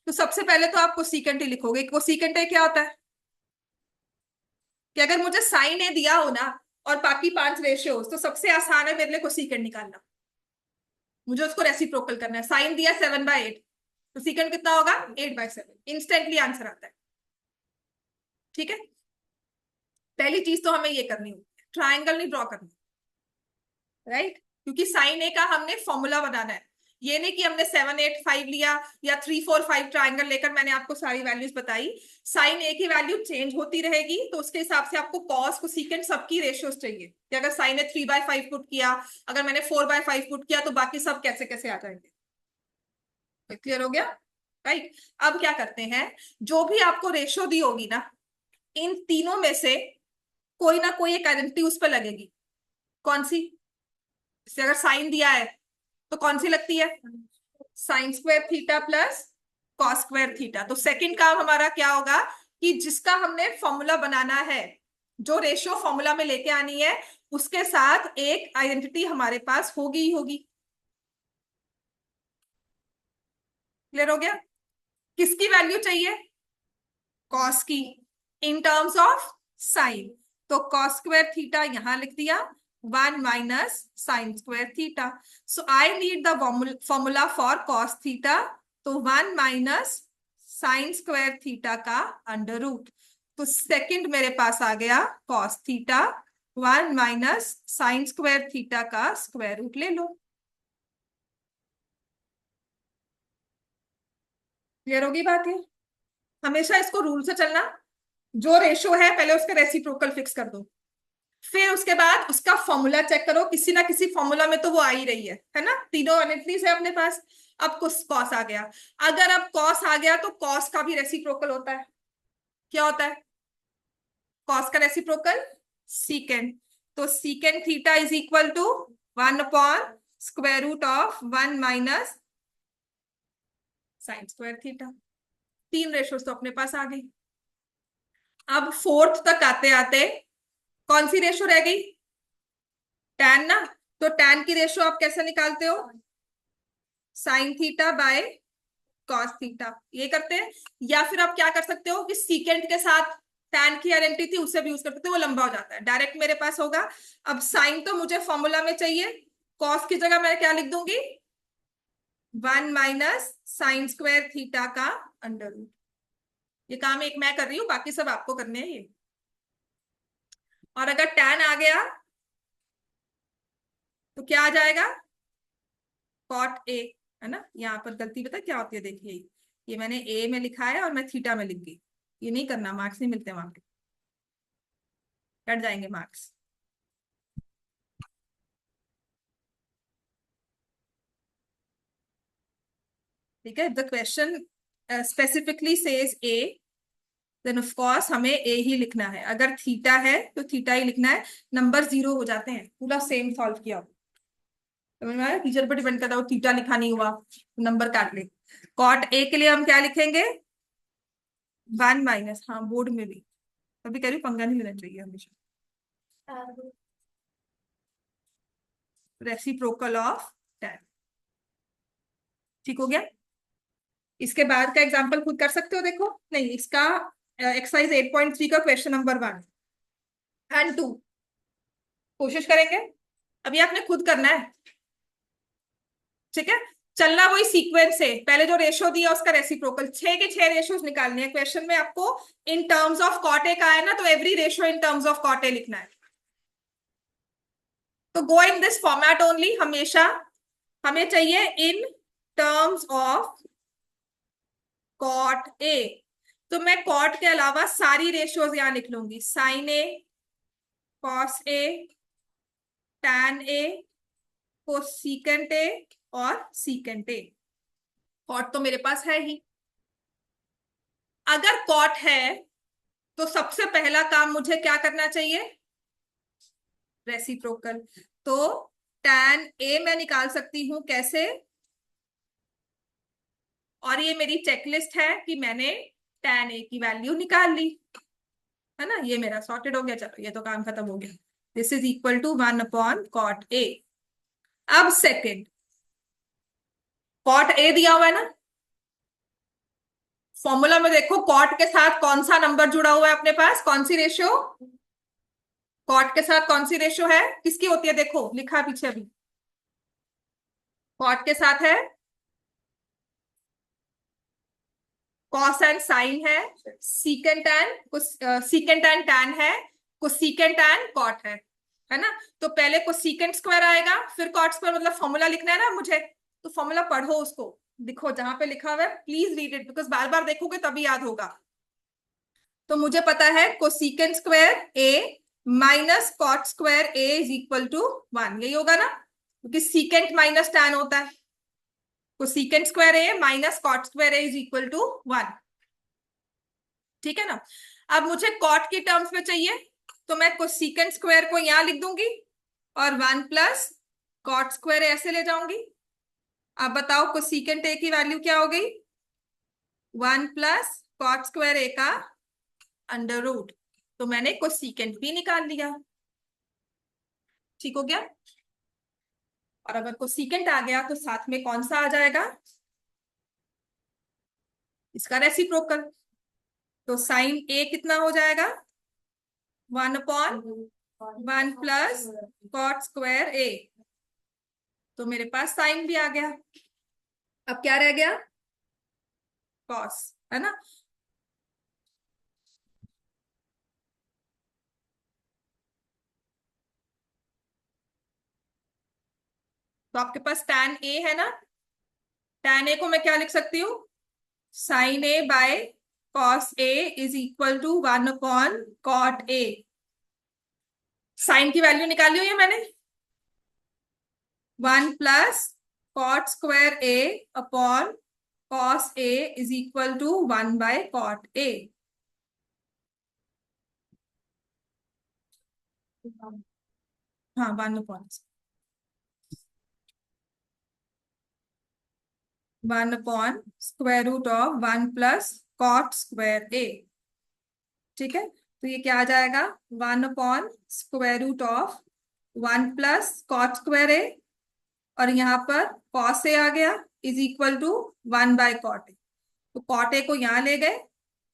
[SPEAKER 1] तो सबसे पहले तो आप कोसीकेंट ही लिखोगे। कोसीकेंट ए क्या होता है कि अगर मुझे साइन ए दिया हो ना और बाकी 5 रेशियोज, तो सबसे आसान है मेरे लिए कोसीकेंट निकालना। मुझे उसको रेसिप्रोकल करना है। साइन दिया 7/8, तो सीकेंट कितना होगा? 8/7। इंस्टेंटली आंसर आता है। ठीक है, पहली चीज तो हमें ये करनी होगी, ट्राइंगल नहीं ड्रॉ करना। राइट, क्योंकि साइन ए का हमने फॉर्मूला बनाना है। ये नहीं कि हमने 7, 8, 5 लिया या 3, 4, 5 ट्राइंगल लेकर मैंने आपको सारी वैल्यूज बताई। साइन ए की वैल्यू चेंज होती रहेगी, तो उसके हिसाब से आपको कॉस को सीकेंट सबकी रेशियोज चाहिए कि अगर साइन ए 3/5 पुट किया, अगर मैंने 4/5 पुट किया, तो बाकी सब कैसे कैसे आ जाएंगे। क्लियर हो गया? राइट, अब क्या करते हैं, जो भी आपको रेशियो दी होगी ना, इन तीनों में से कोई ना कोई एक आइडेंटिटी उस पर लगेगी। कौन सी? जैसे अगर साइन दिया है तो कौन सी लगती है? Sine square theta plus cos square theta. तो सेकंड काम हमारा क्या होगा कि जिसका हमने फॉर्मूला बनाना है, जो रेशियो फॉर्मूला में लेके आनी है, उसके साथ एक आइडेंटिटी हमारे पास होगी ही होगी। क्लियर हो गया? किसकी वैल्यू चाहिए? कॉस की, इन टर्म्स ऑफ साइन। तो कॉस स्क्वायर थीटा यहां लिख दिया, 1 - sine square theta. So I need the formula for cos theta, तो 1 - साइन स्क्वायर थीटा का अंडर रूट। तो सेकंड मेरे पास आ गया cos theta, 1 - sine square theta का स्क्वायर रूट ले लो। क्लियर होगी बात ये? हमेशा इसको रूल से चलना, जो रेशियो है पहले उसका रेसिप्रोकल फिक्स कर दो। फिर उसके बाद उसका फॉर्मूला चेक करो, किसी ना किसी फॉर्मूला में तो वो आ ही रही है ना, तीनों एंट्रीज है अपने पास। अब कुछ कॉस आ गया, अगर अब कॉस आ गया तो कॉस का भी रेसिप्रोकल होता है। क्या होता है कॉस का रेसिप्रोकल? सीकेंड। तो secant theta is equal to 1/√1 minus sine square theta. तीन रेशोज तो अपने पास आ गई। अब फोर्थ तक आते आते कौन सी रेशो रह गई? टैन ना। तो टैन की रेशो आप कैसे निकालते हो? Sign theta by cos theta, ये करते हैं। या फिर आप क्या कर सकते हो कि सीकेंट के साथ टैन की आइडेंटिटी थी उससे भी यूज कर सकते हो, वो लंबा हो जाता है, डायरेक्ट मेरे पास होगा। अब साइन तो मुझे फॉर्मूला में चाहिए, कॉस की जगह मैं क्या लिख दूंगी? 1 - साइन स्क्वायर थीटा का अंडर रूट। ये काम एक मैं कर रही हूँ, बाकी सब आपको करने हैं ये। और अगर टैन आ गया तो क्या आ जाएगा? Cot A. है ना, यहाँ पर गलती पता क्या होती है, देखिए ये मैंने ए में लिखा है और मैं थीटा में लिख गई। ये नहीं करना, मार्क्स नहीं मिलते वहां पे, कट जाएंगे मार्क्स। ठीक है, the question specifically says A, then of course हमें ए ही लिखना है। अगर थीटा है तो थीटा ही लिखना है। नंबर 0 हो जाते हैं, पूरा सेम सॉल्व किया हो। समझ में आया? टीचर पर डिपेंड करता है, वो थीटा लिखा नहीं हुआ नंबर काट ले। कॉट ए के लिए हम क्या लिखेंगे? 1 - हाँ बोर्ड में भी, अभी कह रही पंगा नहीं लेना चाहिए हमेशा। Reciprocal of tan. ठीक हो गया? इसके बाद का एग्जांपल खुद कर सकते हो, देखो नहीं इसका एक्सरसाइज 8.3 का क्वेश्चन नंबर 1 एंड 2 कोशिश करेंगे। अभी आपने खुद करना है, ठीक है। चलना वही सीक्वेंस से, पहले जो रेशो दिया उसका रेसिप्रोकल, 6 के 6 रेशोज निकालने हैं क्वेश्चन में आपको। In terms of cot A का है ना, तो every ratio in terms of cot A लिखना है। तो go in this format only, हमेशा हमें चाहिए in terms of cot A. तो मैं कॉट के अलावा सारी रेशियोज यहां लिख लूंगी, sign A, cos A, tan A, cosecant ए और सीकेंट ए। कॉट तो मेरे पास है ही। अगर कॉट है तो सबसे पहला काम मुझे क्या करना चाहिए? रेसिप्रोकल। तो टैन ए मैं निकाल सकती हूं कैसे? और ये मेरी चेकलिस्ट है कि मैंने टैन ए की वैल्यू निकाल ली, है ना, ये मेरा सॉर्टेड हो गया। चलो ये तो काम खत्म हो गया। This is equal to 1/cot a। अब सेकेंड, कॉट ए दिया हुआ है ना, फॉर्मूला में देखो कॉट के साथ कौन सा नंबर जुड़ा हुआ है अपने पास, कौन सी रेशियो? कॉट के साथ कौन सी रेशियो है, किसकी होती है? देखो लिखा पीछे अभी, कॉट के साथ है कॉस एंड साइन है, secant and secant and tan है, कोसीकेंट एंड कॉट है ना। तो पहले कोसीकेंट स्क्वायर आएगा, फिर कॉट स्क्वायर, मतलब फॉर्मूला लिखना है ना मुझे। तो फॉर्मूला पढ़ो उसको, दिखो जहां पे लिखा हुआ है, प्लीज रीड इट, बिकॉज बार बार देखोगे तभी याद होगा। तो मुझे पता है cosecant square A minus cot square A is equal to 1, यही होगा ना, क्योंकि सीकेंट माइनस टैन होता है। Cosecant square A minus cot square A is equal to 1। ठीक है ना। अब मुझे कॉट की टर्म्स में चाहिए, तो मैं कोसीकेंट स्क्वायर को यहां लिख दूंगी और 1 + कॉट स्क्वायर ऐसे ले जाऊंगी। अब बताओ कोसीकेंट ए की वैल्यू क्या हो गई? 1 + कॉट स्क्वायर ए का अंडर रूट। तो मैंने कोसीकेंट भी निकाल लिया। ठीक हो गया। और अगर कोसीकेंट आ गया तो साथ में कौन सा आ जाएगा? इसका रेसिप्रोकल। तो साइन ए कितना हो जाएगा? 1/1 + कॉट स्क्वायर ए। तो मेरे पास साइन भी आ गया। अब क्या रह गया? कॉस, है ना। तो आपके पास tan ए है ना, tan ए को मैं क्या लिख सकती हूँ? Sine A by cos A is equal to 1/cot a। साइन की वैल्यू निकाली हुई है मैंने, 1 + cot² A upon cos A इज इक्वल टू 1/cot A। हाँ, 1/√1 + cot²A। ठीक है, तो ये क्या आ जाएगा, 1/√1 + cot²A, और यहाँ पर cos A आ गया is equal to 1/cot A। तो cot A को यहाँ ले गए,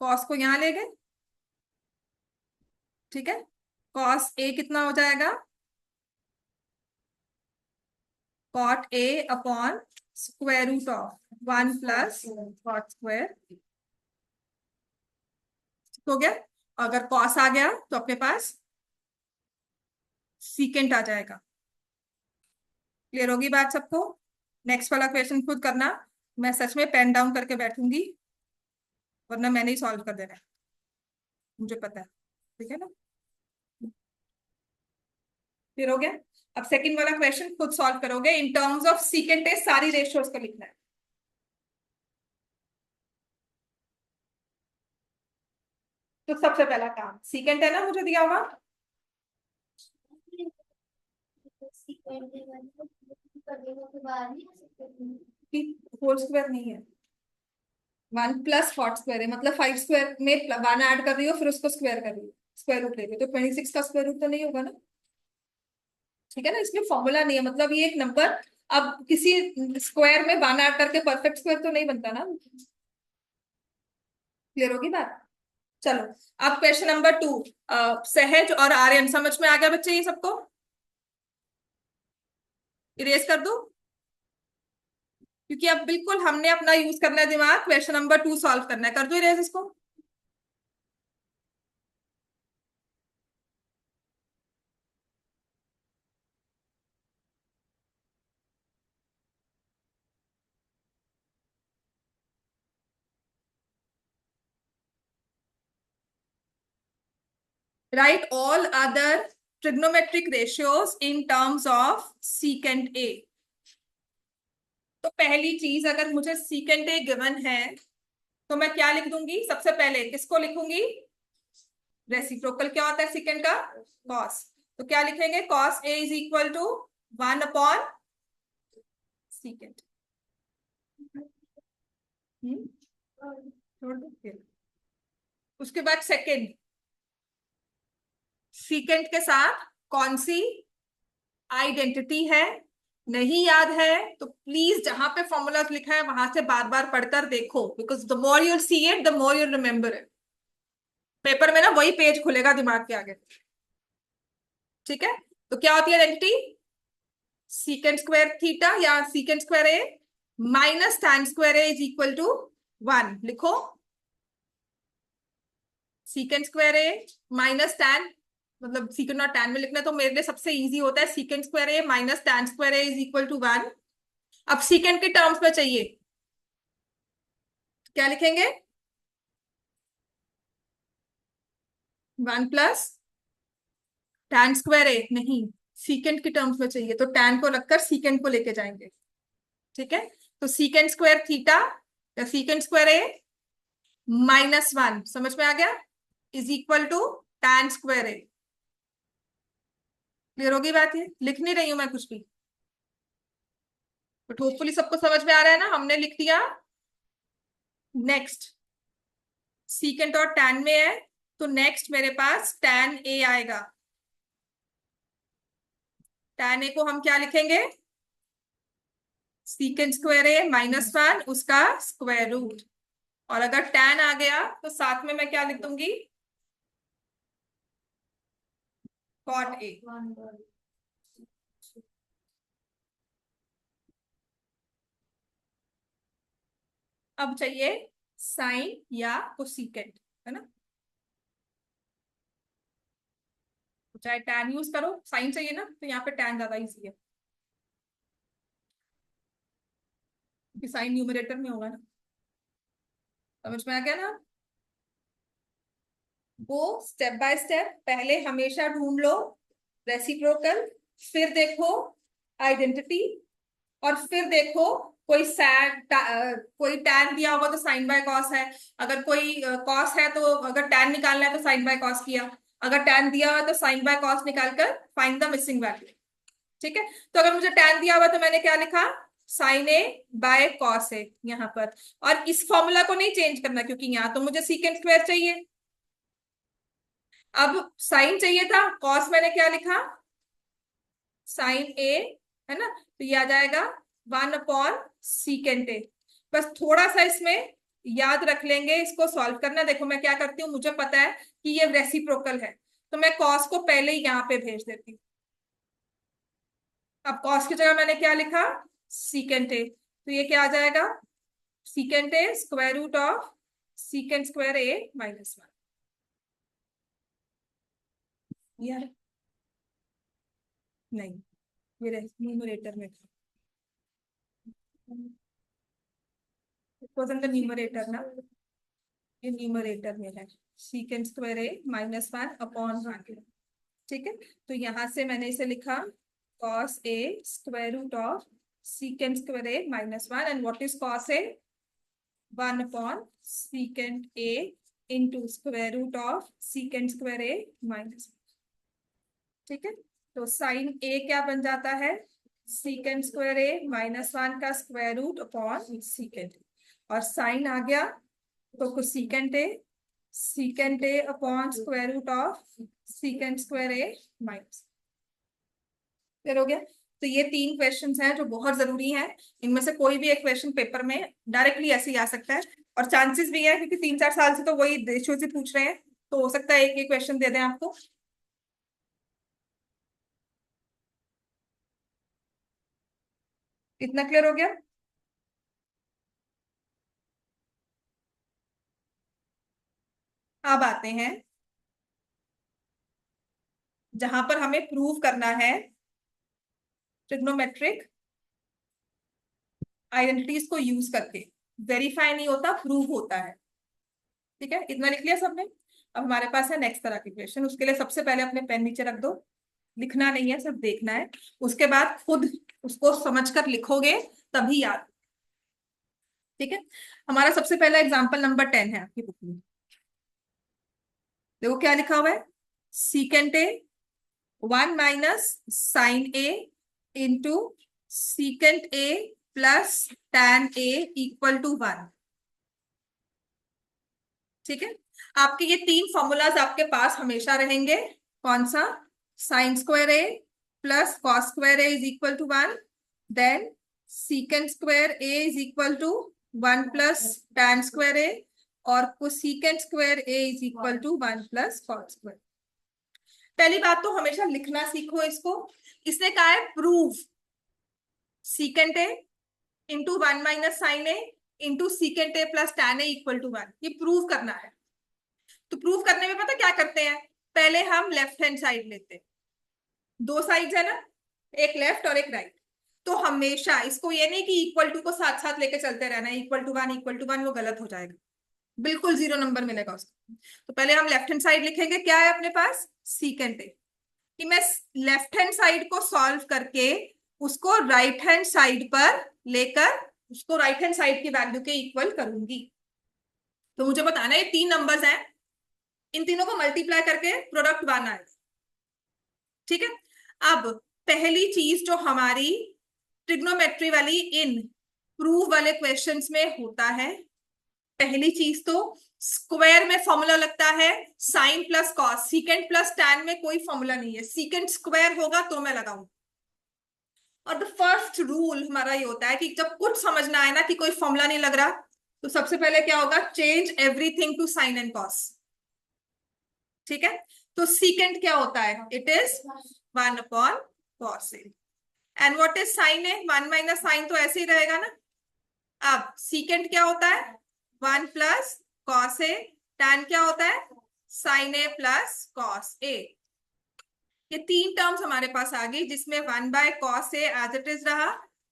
[SPEAKER 1] cos को यहाँ ले गए। ठीक है, cos A कितना हो जाएगा, cot A अपॉन √1 + cot²। हो गया। अगर cos आ गया तो अपने पास सीकेंट आ जाएगा। क्लियर होगी बात सबको? नेक्स्ट वाला क्वेश्चन खुद करना, मैं सच में पेन डाउन करके बैठूंगी, वरना मैंने ही सॉल्व कर देना है, मुझे पता है। ठीक है ना? फिर हो गया। अब सेकंड वाला क्वेश्चन खुद सॉल्व करोगे, इन टर्म्स ऑफ सीकेंट है, सारी रेशियोज को लिखना है। तो सबसे पहला काम सीकेंट है ना मुझे दिया हुआ, होल स्क्वायर नहीं है, 1 + cot² है, मतलब 5² में 1 ऐड कर रही हो, फिर उसको स्क्वायर कर रही हो, स्क्वायर रूट ले रही हो, तो 26 का स्क्वायर रूट तो नहीं होगा ना। ठीक है ना, इसमें फॉर्मूला नहीं है, मतलब ये एक नंबर, अब किसी स्क्वायर में 1 ऐड करके परफेक्ट स्क्वायर तो नहीं बनता ना। क्लियर होगी बात? चलो, अब क्वेश्चन नंबर 2, सहज और आर्यन, समझ में आ गया बच्चे ये सबको? इरेज कर दो, क्योंकि अब बिल्कुल हमने अपना यूज करना है दिमाग, क्वेश्चन नंबर 2 सॉल्व करना है। कर दो इरेज इसको। Right all other trigonometric ratios in terms of secant A. तो पहली चीज, अगर मुझे सीकेंट ए गिवन है तो मैं क्या लिख दूंगी, सबसे पहले किसको लिखूंगी, रेसिप्रोकल क्या होता है सीकेंट का, कॉस। तो क्या लिखेंगे, cos A is equal to 1/सीकेंट। छोड़ दो फिर। उसके बाद सेकेंड, सीकेंट के साथ कौन सी आइडेंटिटी है, नहीं याद है तो प्लीज जहां पे फॉर्मूला लिखा है वहां से बार बार पढ़कर देखो, because the more you see it the more you remember it. Paper में ना वही पेज खुलेगा दिमाग के आगे। ठीक है, तो क्या होती है आइडेंटिटी, सीकेंट स्क्वायर थीटा या secant square A minus tan square A is equal to 1। लिखो, secant square A minus tan, मतलब सीकेंट और tan में लिखना है तो मेरे लिए सबसे इजी होता है secant square A minus tan square A is equal to 1। अब सीकेंट के टर्म्स में चाहिए, क्या लिखेंगे, 1 + tan स्क्वायर ए, नहीं, सीकेंट के टर्म्स में चाहिए तो tan को रखकर सीकेंट को लेके जाएंगे। ठीक है, तो सीकेंट स्क्वायर थीटा या सीकेंट स्क्वायर ए -1, समझ में आ गया, is equal to tan square A. Clear होगी बात, ये लिख नहीं रही हूं मैं कुछ भी, बट होपफुली सबको समझ में आ रहा है ना, हमने लिख दिया। नेक्स्ट, सीकेंट और tan में है तो नेक्स्ट मेरे पास tan ए आएगा। tan ए को हम क्या लिखेंगे, सीकेंट स्क्वायर ए -1 उसका स्क्वायर रूट, और अगर tan आ गया तो साथ में मैं क्या लिख दूंगी, cot ए। अब चाहिए साइन या कोसीकेंट, है ना, तो चाहे tan यूज करो, साइन चाहिए ना तो यहाँ पे tan ज्यादा इजी है, क्योंकि साइन न्यूमरेटर में होगा ना। समझ में आ गया ना? वो स्टेप बाय स्टेप, पहले हमेशा ढूंढ लो रेसिप्रोकल, फिर देखो आइडेंटिटी, और फिर देखो कोई कोई टैन दिया होगा तो साइन बाय कॉस है, अगर कोई कॉस है तो अगर टैन निकालना है तो साइन बाय कॉस किया, अगर टैन दिया हुआ तो साइन बाय कॉस निकालकर फाइंड द मिसिंग वैल्यू। ठीक है, तो अगर मुझे टैन दिया हुआ तो मैंने क्या लिखा, साइन ए बाय कॉस ए यहाँ पर, और इस फॉर्मूला को नहीं चेंज करना क्योंकि यहाँ तो मुझे सीकेंड स्क्वायर चाहिए। अब साइन चाहिए था, कॉस मैंने क्या लिखा, साइन ए, है ना, तो ये आ जाएगा 1/सीकेंट ए। बस थोड़ा सा इसमें याद रख लेंगे, इसको सॉल्व करना। देखो मैं क्या करती हूँ, मुझे पता है कि ये रेसिप्रोकल है, तो मैं कॉस को पहले ही यहाँ पे भेज देती हूँ। अब कॉस की जगह मैंने क्या लिखा, सीकेंट ए, तो ये क्या आ जाएगा, secant A square root of secant square A -1। यार नहीं, ये न्यूमरेटर में था, it was in the numerator ना, ये न्यूमरेटर में है, सीकेंट स्क्वायर ए -1/1। ठीक है, तो यहां से मैंने इसे लिखा cos a square root of secant square A -1, and what is cos a, 1/सीकेंट a into square root of secant square A -1। ठीक है, तो साइन ए क्या बन जाता है, सीकेंट स्क्वायर ए -1 का स्क्वायर रूट अपॉन सीकेंट, और साइन आ गया तो secant A upon square root of secant square A minus. Clear हो गया। तो ये 3 क्वेश्चंस हैं जो बहुत जरूरी हैं, इनमें से कोई भी एक क्वेश्चन पेपर में डायरेक्टली ऐसे ही आ सकता है, और चांसेस भी है क्योंकि 3-4 साल से तो वही रेशियो से पूछ रहे हैं, तो हो सकता है एक एक क्वेश्चन दे दें आपको। इतना क्लियर हो गया। अब आते हैं जहां पर हमें प्रूव करना है ट्रिग्नोमेट्रिक आइडेंटिटीज को यूज करके, वेरीफाई नहीं होता, प्रूव होता है। ठीक है, इतना लिख लिया सबने। अब हमारे पास है नेक्स्ट तरह के क्वेश्चन, उसके लिए सबसे पहले अपने पेन नीचे रख दो, लिखना नहीं है, सिर्फ देखना है, उसके बाद खुद उसको समझकर लिखोगे तभी याद। ठीक है, हमारा सबसे पहला एग्जाम्पल नंबर 10 है आपकी बुक में। देखो क्या लिखा हुआ है, secant A 1 - sin a into secant A plus tan a = 1। ठीक है, आपके ये 3 फॉर्मूलाज आपके पास हमेशा रहेंगे। कौन सा, साइन स्क्वायर ए प्लस कॉस स्क्वायर ए = 1, देन सीकेंट स्क्वायर ए = 1 प्लस tan स्क्वायर ए, और कोसीकेंट स्क्वायर ए = 1 प्लस कॉस स्क्वायर। पहली बात तो हमेशा लिखना सीखो इसको। इसने कहा है prove secant A into 1 - sin a into secant A plus tan a = 1, ये प्रूव करना है। तो प्रूव करने में पता क्या करते हैं, पहले हम लेफ्ट हैंड साइड लेते हैं, 2 साइड्स है ना, एक लेफ्ट और एक राइट, तो हमेशा इसको ये नहीं कि = को साथ साथ लेके चलते रहना है, =1 वो गलत हो जाएगा, बिल्कुल 0 नंबर मिलेगा उसको। तो पहले हम लेफ्ट हैंड साइड लिखेंगे, क्या है अपने पास, सीकेंट ए, कि मैं लेफ्ट हैंड साइड को सॉल्व करके उसको राइट हैंड साइड पर लेकर उसको राइट हैंड साइड की वैल्यू के इक्वल करूंगी। तो मुझे बताना है, ये 3 नंबर्स हैं, इन तीनों को मल्टीप्लाई करके प्रोडक्ट 1 आएगा। ठीक है, अब पहली चीज जो हमारी ट्रिग्नोमेट्री वाली इन प्रूव वाले क्वेश्चंस में होता है, पहली चीज तो स्क्वायर में फॉर्मूला लगता है sine plus cos, secant plus tan में कोई फॉर्मूला नहीं है, सीकेंट स्क्वायर होगा तो मैं लगाऊंगा। और द फर्स्ट रूल हमारा ये होता है कि जब कुछ समझना है ना कि कोई फॉर्मूला नहीं लग रहा, तो सबसे पहले क्या होगा, change everything to sine and cos. ठीक है, तो सीकेंट क्या होता है, it is 1/cos A, and what is sine A, 1 - sine तो ऐसे ही रहेगा ना। अब सीकेंट क्या होता है, 1 प्लस कॉस ए, टैन क्या होता है, sign A plus cos A. ये 3 टर्म्स हमारे पास आ गई, जिसमें 1/cos A as it is रहा,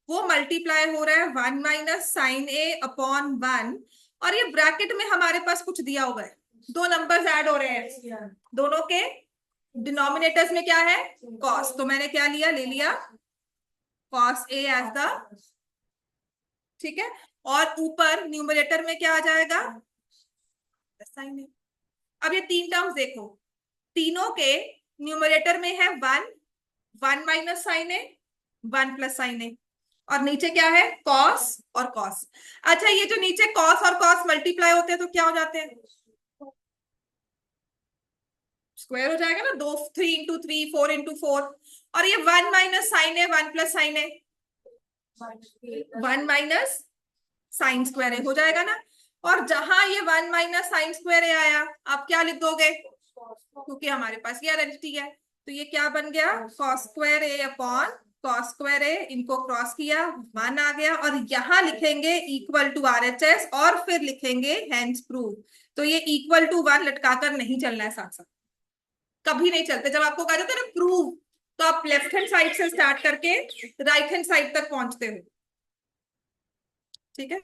[SPEAKER 1] वो मल्टीप्लाई हो रहा है 1 - sin a/1, और ये ब्रैकेट में हमारे पास कुछ दिया हुआ है, 2 नंबर्स ऐड हो रहे हैं दोनों के डिनोमिनेटर्स में क्या है, कॉस, तो मैंने क्या लिया, ले लिया कॉस ए एज द, ठीक है। और ऊपर न्यूमरेटर में क्या आ जाएगा, साइन ए। अब ये तीन टर्म्स देखो, तीनों के न्यूमरेटर में है वन, वन माइनस साइन ए, वन प्लस साइन ए, और नीचे क्या है, कॉस और कॉस। अच्छा, ये जो नीचे कॉस और कॉस मल्टीप्लाई होते हैं तो क्या हो जाते हैं, स्क्वायर हो जाएगा ना, दो, 3 इंटू 3, 4 इंटू 4। और ये वन माइनस साइन है, वन प्लस साइन है, वन माइनस साइन स्क्वायर है हो जाएगा ना। और जहां ये वन माइनस साइन स्क्वायर है आया, आप क्या लिख दोगे, क्योंकि हमारे पास ये आइडेंटिटी है, तो ये क्या बन गया, कॉस स्क्वायर ए अपॉन कॉस स्क्वायर ए, इनको क्रॉस किया, वन आ गया, और यहां लिखेंगे इक्वल टू RHS, और फिर लिखेंगे हेंस प्रूव। तो ये इक्वल टू वन लटकाकर नहीं चलना है साथ साथ, कभी नहीं चलते। जब आपको कहा जाता है ना प्रूव, तो आप लेफ्ट हैंड साइड से स्टार्ट करके राइट हैंड साइड तक पहुंचते हो, ठीक है।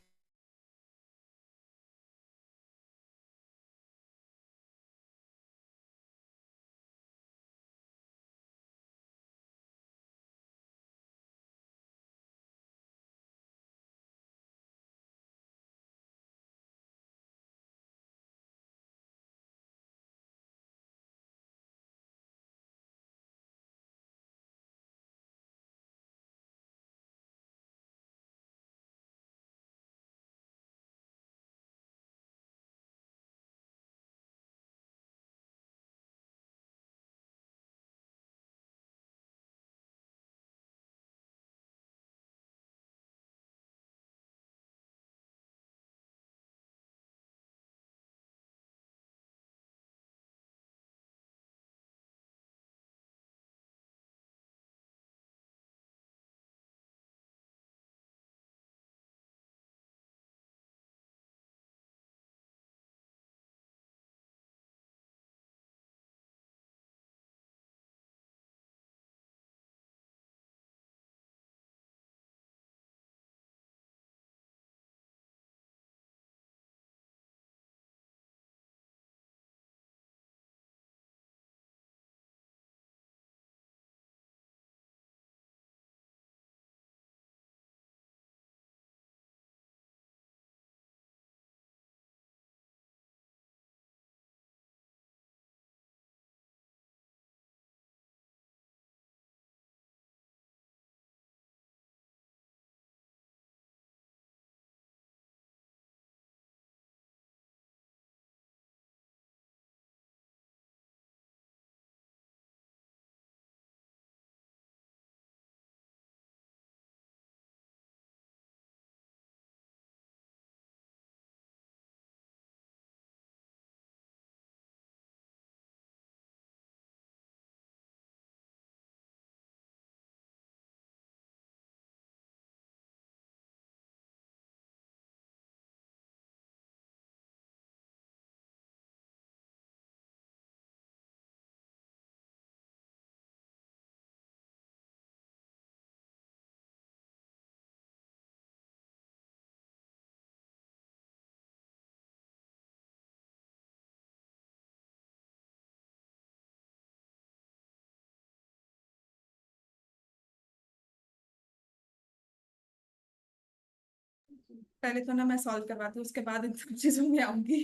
[SPEAKER 1] पहले तो ना मैं सॉल्व करवाती हूँ, उसके बाद इन सब चीजों में आऊंगी।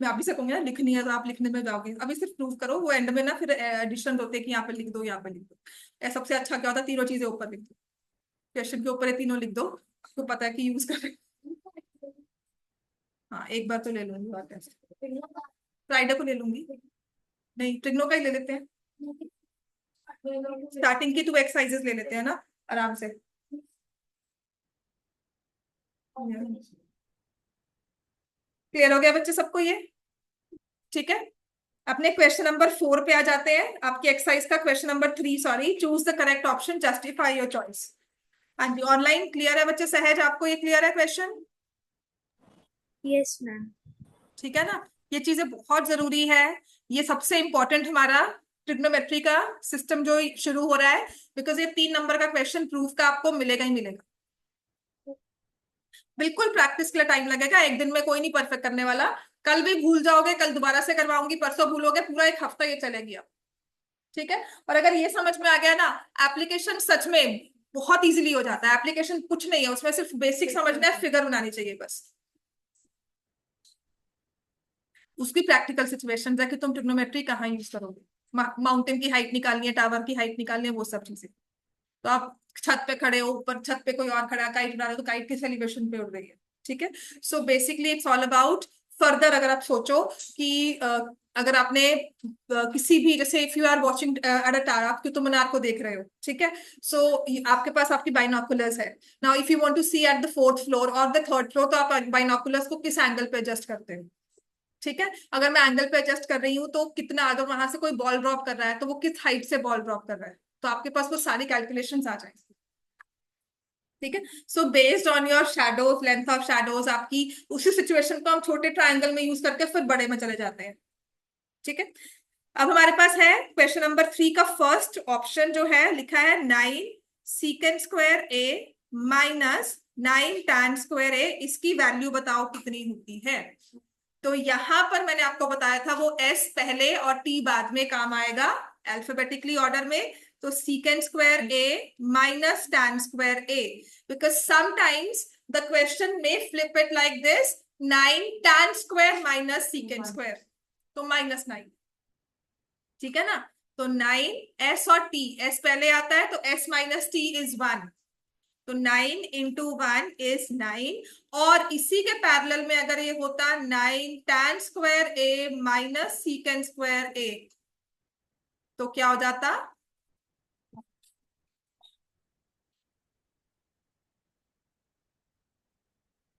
[SPEAKER 1] मैं अभी से कहूंगी ना लिखनी है तो आप लिखने में जाओगे, अभी सिर्फ प्रूव करो, वो एंड में ना फिर एडिशन होते हैं कि यहाँ पे लिख दो, यहाँ पे लिख दो। सबसे अच्छा क्या होता है, तीनों चीजें ऊपर लिख दो, क्वेश्चन के ऊपर ये तीनों लिख दो, आपको पता है कि यूज कर। हाँ, एक बार तो ले लूंगी, बात है, फ्राइडे को ले लूंगी। नहीं, ट्रिग्नो का ही ले लेते हैं, स्टार्टिंग की 2 एक्सरसाइजेस ले लेते हैं ना, आराम से। क्लियर हो गया बच्चे सबको ये, ठीक है। अपने क्वेश्चन नंबर 4 पे आ जाते हैं, आपकी एक्सरसाइज का question number 3, sorry, choose the correct option, justify your choice. हाँ जी, ऑनलाइन क्लियर है बच्चे, सहज आपको ये क्लियर है क्वेश्चन?
[SPEAKER 2] Yes ma'am.
[SPEAKER 1] ठीक है ना, ये चीजें बहुत जरूरी है, ये सबसे इंपॉर्टेंट हमारा ट्रिग्नोमेट्री का सिस्टम जो शुरू हो रहा है, बिकॉज ये 3 नंबर का क्वेश्चन प्रूफ का आपको मिलेगा ही मिलेगा। बिल्कुल प्रैक्टिस के लिए टाइम लगेगा, एक दिन में कोई नहीं परफेक्ट करने वाला। कल भी भूल जाओगे, कल दोबारा से करवाऊंगी, परसों भूलोगे, पूरा एक हफ्ता ये चलेगी अब, ठीक है। और अगर ये समझ में आ गया ना, एप्लीकेशन सच में बहुत इजीली हो जाता है। एप्लीकेशन कुछ नहीं है उसमें, सिर्फ बेसिक समझना है, फिगर बनानी चाहिए बस। उसकी प्रैक्टिकल सिचुएशन है कि तुम ट्रिग्नोमेट्री कहाँ यूज करोगे, माउंटेन की हाइट निकालनी है, टावर की हाइट निकालनी है, वो सब चीजें। तो आप छत पे खड़े हो, ऊपर छत पे कोई और खड़ा है, काइट उड़ा रहे हो, तो काइट किस एलिवेशन पे उड़ रही है। ठीक है। So basically it's all about further. अगर आप सोचो कि अगर आपने किसी भी, जैसे if you are watching at a tower, आप कुतुब मीनार को देख रहे हो, ठीक है। सो आपके पास आपकी बाइनोकुलर्स है। Now if you want to see at the fourth floor और द थर्ड फ्लोर, तो आप बाइनोकुलर्स को किस एंगल पे एडजस्ट करते हो। ठीक है। अगर मैं एंगल पे एडजस्ट कर रही हूँ तो कितना, अगर वहां से कोई बॉल ड्रॉप कर रहा है तो वो किस हाइट से बॉल ड्रॉप कर रहा है, तो आपके पास वो सारी कैलकुलेशंस आ जाएंगी। ठीक है। So based on your shadows, length of shadows, आपकी उसी सिचुएशन को हम छोटे ट्रायंगल में यूज करके फिर बड़े में चले जाते हैं। ठीक है। अब हमारे पास है क्वेश्चन नंबर 3 का फर्स्ट ऑप्शन जो है, लिखा है 9 सीकेंड square A minus 9 tan square ए, इसकी वैल्यू बताओ कितनी होती है। तो यहां पर मैंने आपको बताया था वो एस पहले और टी बाद में काम आएगा, अल्फाबेटिकली ऑर्डर में। तो secant square A minus tan square A, because sometimes the question में flip it like this, 9 tan square minus secant square, तो -9। ठीक है ना। तो 9 एस और टी, एस पहले आता है तो एस माइनस टी इज 1, तो 9 इंटू 1 इज 9। और इसी के पैरेलल में अगर ये होता 9 tan square A minus secant square ए, तो क्या हो जाता।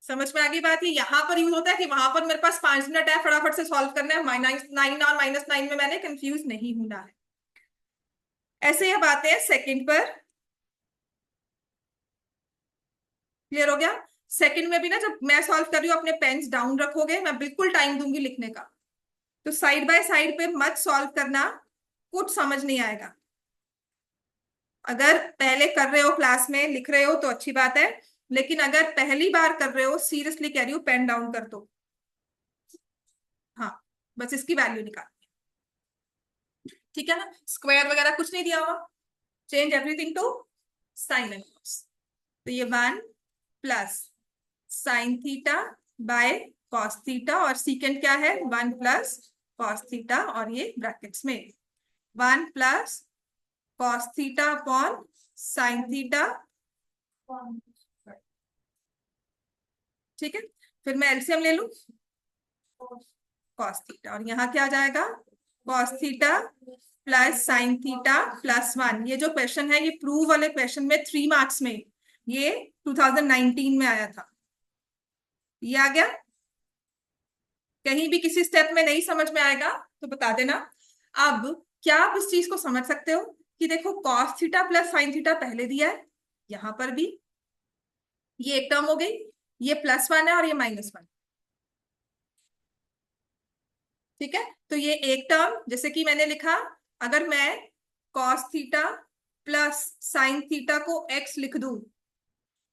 [SPEAKER 1] समझ में आ गई बात। ये यहां पर यूज होता है कि वहां पर मेरे पास 5 मिनट है, फटाफट से सॉल्व करना है, -9 और -9 में मैंने कंफ्यूज नहीं होना है। ऐसे ये बातें हैं सेकंड पर। क्लियर हो गया। सेकंड में भी ना, जब मैं सॉल्व कर रही हूँ अपने पेन्स डाउन रखोगे, मैं बिल्कुल टाइम दूंगी लिखने का, तो साइड बाय साइड पे मत सॉल्व करना, कुछ समझ नहीं आएगा। अगर पहले कर रहे हो क्लास में लिख रहे हो तो अच्छी बात है, लेकिन अगर पहली बार कर रहे हो, सीरियसली कह रही हूँ, पेन डाउन कर दो। हाँ, बस इसकी वैल्यू निकाल। ठीक है ना। स्क्वायर वगैरह कुछ नहीं दिया हुआ, change everything to sine and cos. तो ये 1 plus sine theta by cos theta, और सीकेंड क्या है, 1 प्लस कॉस थीटा, और ये ब्रैकेट्स में 1 plus cos theta upon sine theta. ठीक है। फिर मैं एलसीएम ले लूं, कॉस थीटा, और यहाँ क्या आ जाएगा, cos theta plus sine theta plus 1। ये जो क्वेश्चन है, ये प्रूव वाले क्वेश्चन में 3 मार्क्स में, ये 2019 में आया था। ये आ गया। कहीं भी किसी स्टेप में नहीं समझ में आएगा तो बता देना। अब क्या आप इस चीज को समझ सकते हो कि देखो, cos theta plus sine theta पहले दिया है, यहां पर भी ये एक टर्म हो गई, ये +1 है और ये -1। ठीक है। तो ये एक टर्म, जैसे कि मैंने लिखा, अगर मैं cos theta plus sine theta को x लिख दूं,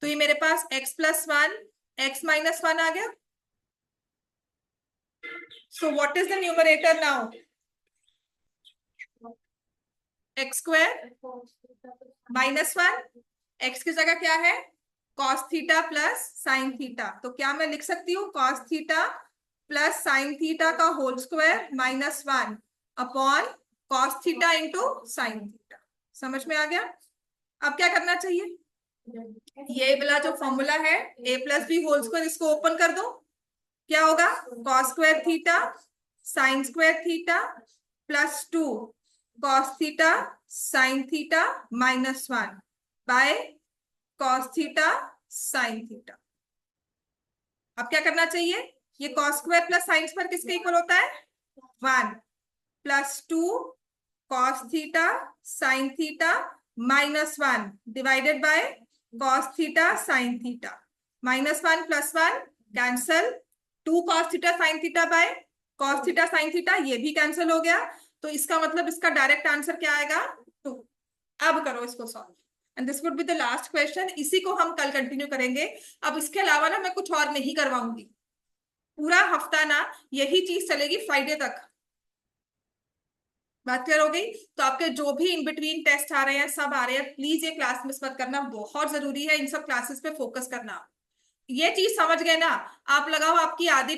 [SPEAKER 1] तो ये मेरे पास x+1 x-1 आ गया। So what is the numerator now, x square -1, x की जगह क्या है, cos theta plus sine theta. तो क्या मैं लिख सकती हूँ, cos theta plus sine theta का whole square -1 upon cos theta into sine theta. समझ में आ गया। अब क्या करना चाहिए, ये वाला जो फॉर्मूला है a plus b whole square, इसको ओपन कर दो। क्या होगा, cos square theta sine square theta +2 cos theta sine theta -1 by cos theta sine theta. अब क्या करना चाहिए, ये cos square plus sine square किसके इक्वल होता है, 1 +2 cos theta sine theta -1 divided by cos theta sine theta. -1 +1 cancel, 2 cos theta sine theta by cos theta sine theta, ये भी कैंसिल हो गया। तो इसका मतलब इसका डायरेक्ट आंसर क्या आएगा, 2। अब करो इसको solve, and this would be the last question. इसी को हम कल कंटिन्यू करेंगे। अब इसके अलावा ना मैं कुछ और नहीं करवाऊंगी, पूरा हफ्ता ना यही चीज चलेगी फ्राइडे तक। बात क्लियर हो गई? तो आपके जो भी इन बिटवीन टेस्ट आ रहे हैं, सब आ रहे हैं, प्लीज ये क्लास मिस मत करना, बहुत जरूरी है इन सब क्लासेस पे फोकस करना। ये चीज समझ गए ना? आप लगाओ आपकी आधी